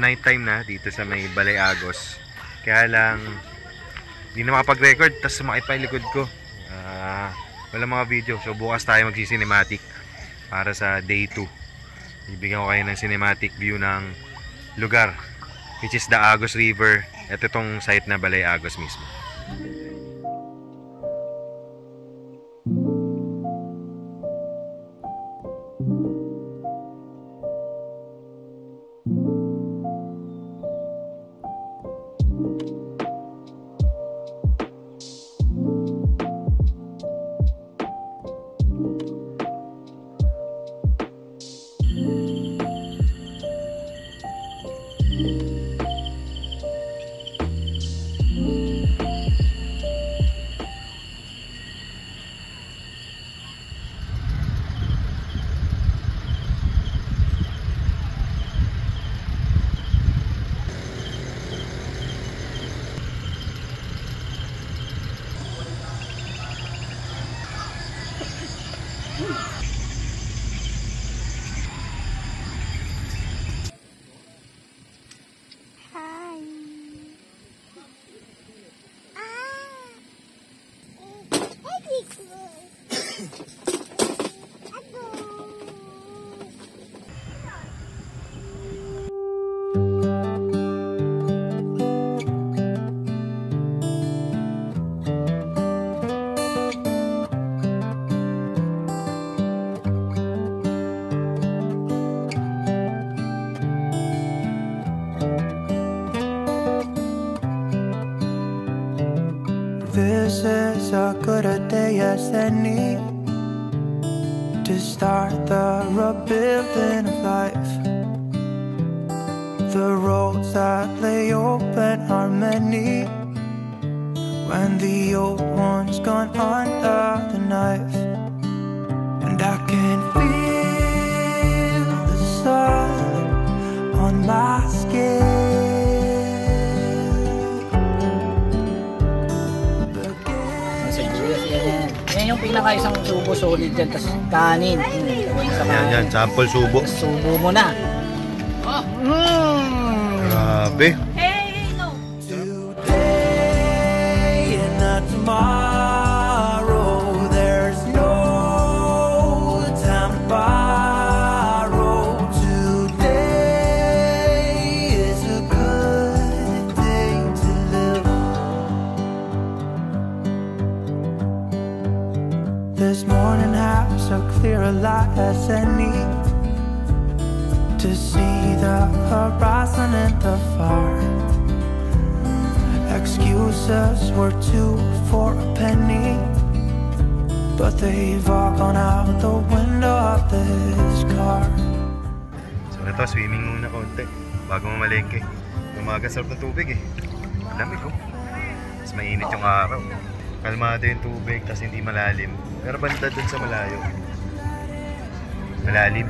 night time na dito sa may Balay Agos. Kaya lang hindi na makapag-record, tapos sumakit pa yung likod ko. Wala mga video. So bukas tayo magsi-cinematic para sa day 2. Ibigyan ko kayo ng cinematic view ng lugar, which is the Agos River. Ito itong site na Balay Agos mismo. This is a good a day as any to start the rebuilding of life. The roads that lay open are many when the old one's gone under the knife. And I can feel the sun on my skin. Yan yung pinaka-isang subo solid dyan, tas kanin. Yan, sample subo. Subo mo na. Grabe. Hey, no. Today and not tomorrow, there's no time to borrow. Today is a good day to live. This morning has a clear light as any to see the horizon and the far. Excuses were 2 for a penny, but they've all gone out the window of this car. So ito, swimming muna konti bago mamalengke. Umaga sarap ng tubig eh. Lamig ko. Mas mainit yung araw. Kalmado yung tubig, tas hindi malalim. Pero banda dun sa malayo. Malalim.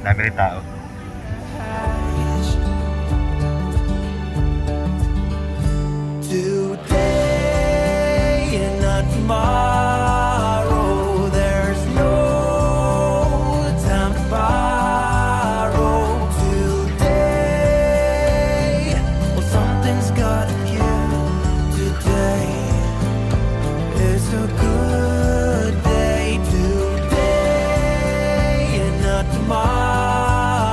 Dami rin tao. Today and not tomorrow, there's no time to borrow. Today, well, something's gotta give. Today is a good day. Today and not tomorrow.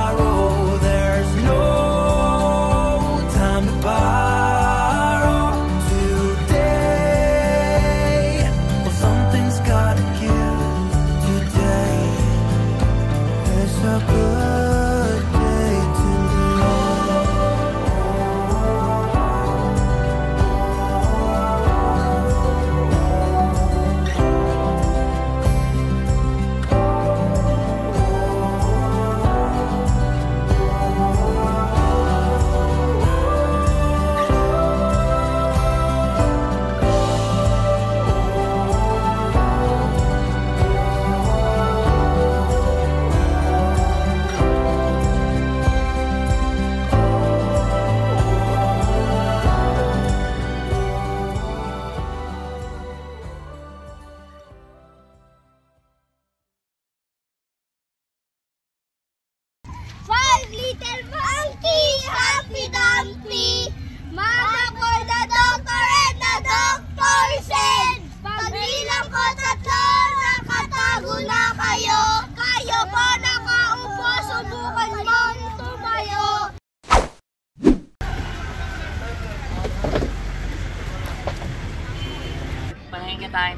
anytime.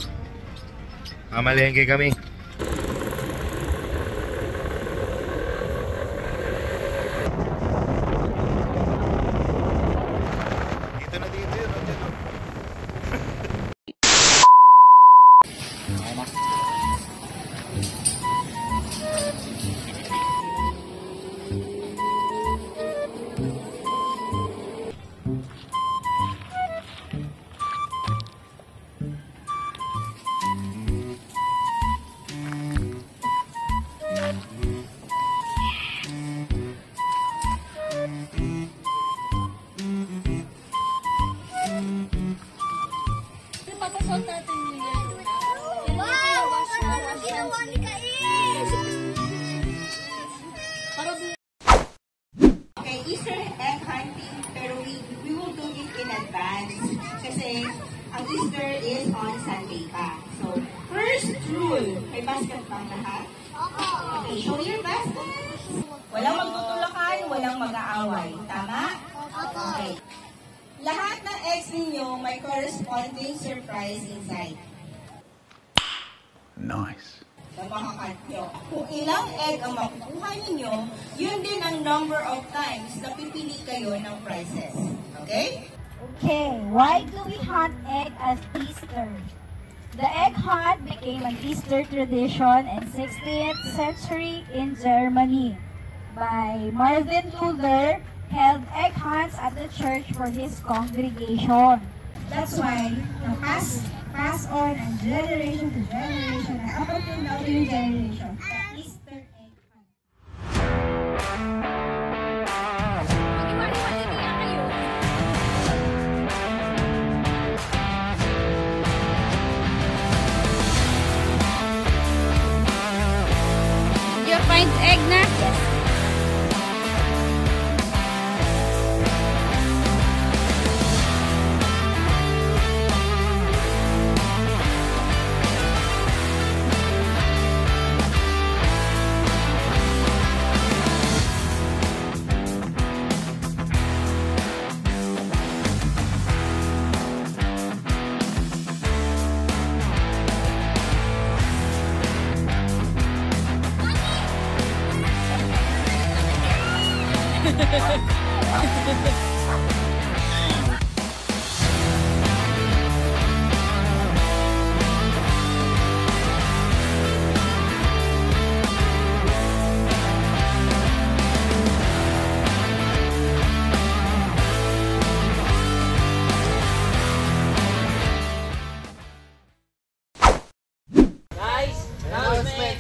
Mamalengke kami. Dito na dito yun. Dito. Papasok natin yun yan. Wow! Ang ginawa ni Kais! Okay, Easter egg hunting, pero we will do it in advance. Kasi ang Easter is on Sunday pa. So, first rule, may basket bang lahat? Okay, show your basket. Walang magtutulakan, walang mag-aaway. Tama? Okay. Lahat ng eggs ninyo may corresponding surprise inside. Nice. Sa mga kanyo. Kung ilang egg ang makukuha ninyo, yun din ang number of times na pipili kayo ng prizes. Okay? Okay, why do we hunt egg as Easter? The egg hunt became an Easter tradition in 16th century in Germany by Martin Luther. Held egg hunts at the church for his congregation. That's why pass on and generation to generation and up until now to new generation. Easter egg hunt. Did you find egg na? Yes.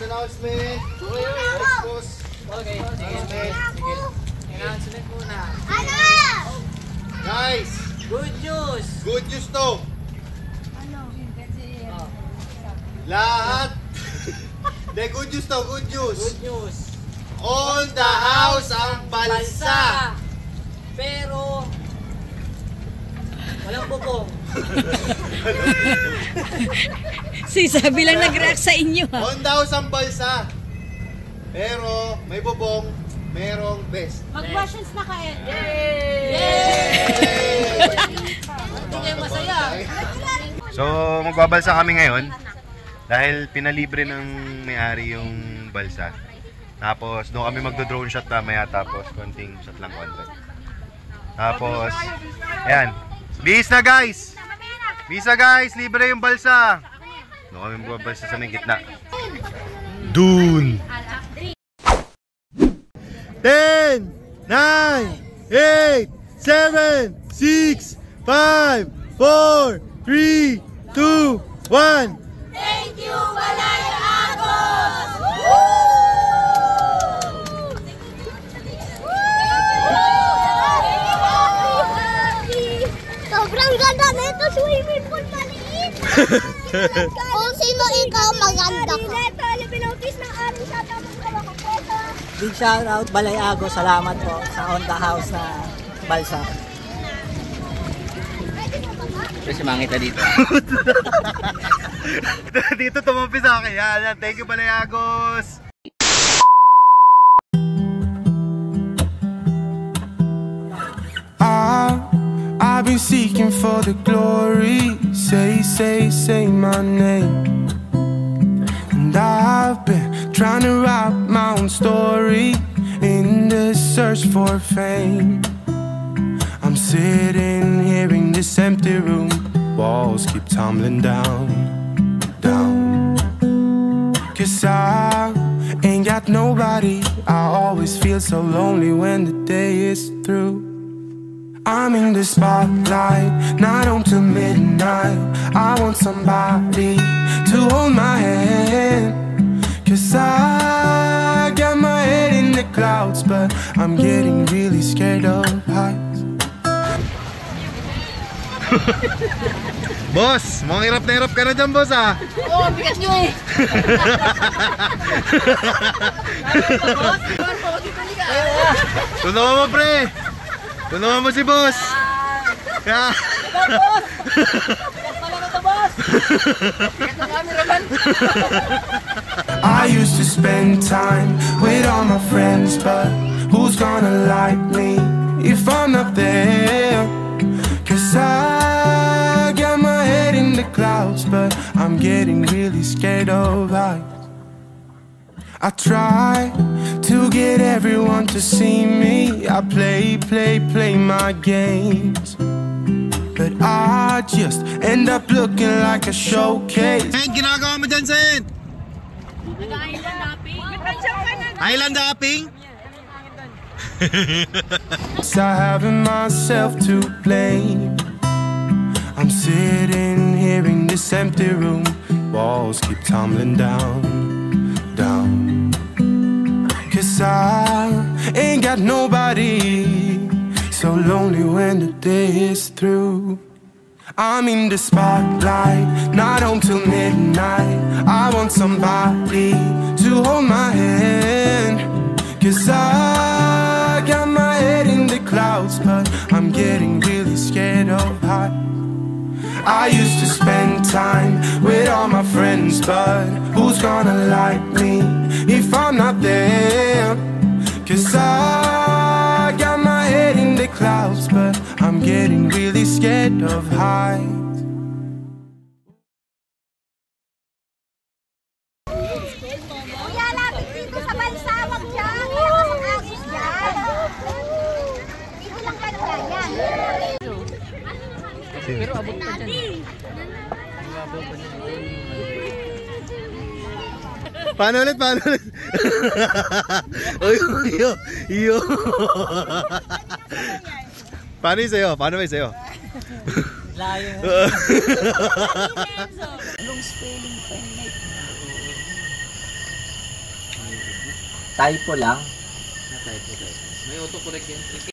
Announcement! Okay, sige. Announcement muna. Guys! Good news! Good news to! Lahat! De, good news to, good news! Good news! On the house ang balsa! Pero walang bubong. Sabi lang nag-react sa inyo ha. On the house ang balsa! Pero may bubong, merong best. Mag-questions na kayo. Hindi kayo masaya. So, magbabalsa kami ngayon dahil pinalibre ng may-ari yung balsa. Tapos, doon kami magdo-drone shot mamaya, tapos konting shot lang konti. Tapos, ayan. Bis na guys! Bis na guys! Libre yung balsa! Doon kami magbabalsa sa may gitna. Dun! 10, 9, 8, 7, 6, 5, 4, 3, 2, 1. Thank you, Balay Agos! Sobrang ganda nito, swimming pool maliit. Kung sino ikaw, maganda ka. Pinautis ng aring sa tamang kawakakweta. Big shout out Balay Agos. Salamat po sa on the house na balsa. Kasi mangita dito. Dito tumampi sa akin. Yan. Thank you, Balayagos! I've I've been seeking for the glory. Say my name. And I've been trying to write my own story in the search for fame. I'm sitting here in this empty room. Walls keep tumbling down. 'Cause I ain't got nobody. I always feel so lonely when the day is through. I'm in the spotlight, night on till midnight. I want somebody to hold my hand. 'Cause I got my head in the clouds, but I'm getting really scared of heights. Boss, mukhang hirap ka na dyan, boss, ah. Oo, bigas nyo eh. Tunawan mo, pre. Tunawan mo si boss. Yeah. Boss! Bigas pala na to, boss! Bigas na cameraman! I used to spend time with all my friends, but who's gonna like me if I'm not there? 'Cause I got my head in the clouds, but I'm getting really scared of heights. I try to get everyone to see me. I play my games, but I just end up looking like a showcase. Sen, ginagawa mo dyan, Sen? Island hopping? I having myself to blame. I'm sitting here in this empty room. Walls keep tumbling down. 'Cause I ain't got nobody. So lonely when the day is through. I'm in the spotlight, not on till midnight. I want somebody to hold my hand. 'Cause I got my head in the clouds, but I'm getting really scared of heights. I used to spend time with all my friends, but who's gonna like me if I'm not there? 'Cause I got my head in the clouds, but I'm getting really scared of heights. Kuya, lapit dito sa bansa, wag dyan. Kaya kasang asis dyan. Dito lang ka yan. Pero abot ka dyan. Paano ulit? Uy, iyo. Paano yung sa'yo? Paano ba yung sa'yo? Layo. Typo lang. May autocorrect yan.